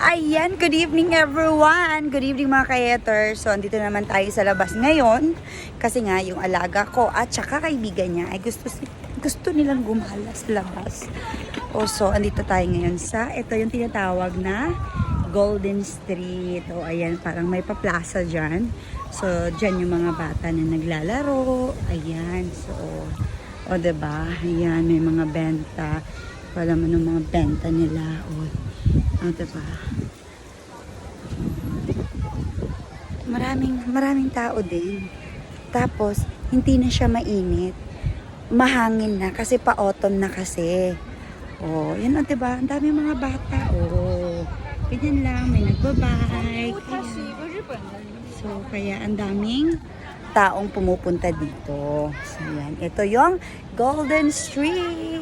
Ayan, good evening everyone! Good evening mga ka-haters. So, andito naman tayo sa labas ngayon. Kasi nga, yung alaga ko at saka kaibigan niya ay gusto nilang gumala sa labas. So, andito tayo ngayon sa, ito yung tinatawag na Golden Street. Ayan, parang may pa-plaza dyan. So, dyan yung mga bata na naglalaro. Ayan, so, diba? Ayan, may mga benta. Wala mo ng mga benta nila. Diba? Maraming tao din. Tapos, hindi na siya mainit. Mahangin na kasi pa-autumn na kasi. Yan diba? Ang dami mga bata. Ganyan lang. May nagbabike. So, kaya ang daming taong pumupunta dito. So, yan. Ito yung Golden Street.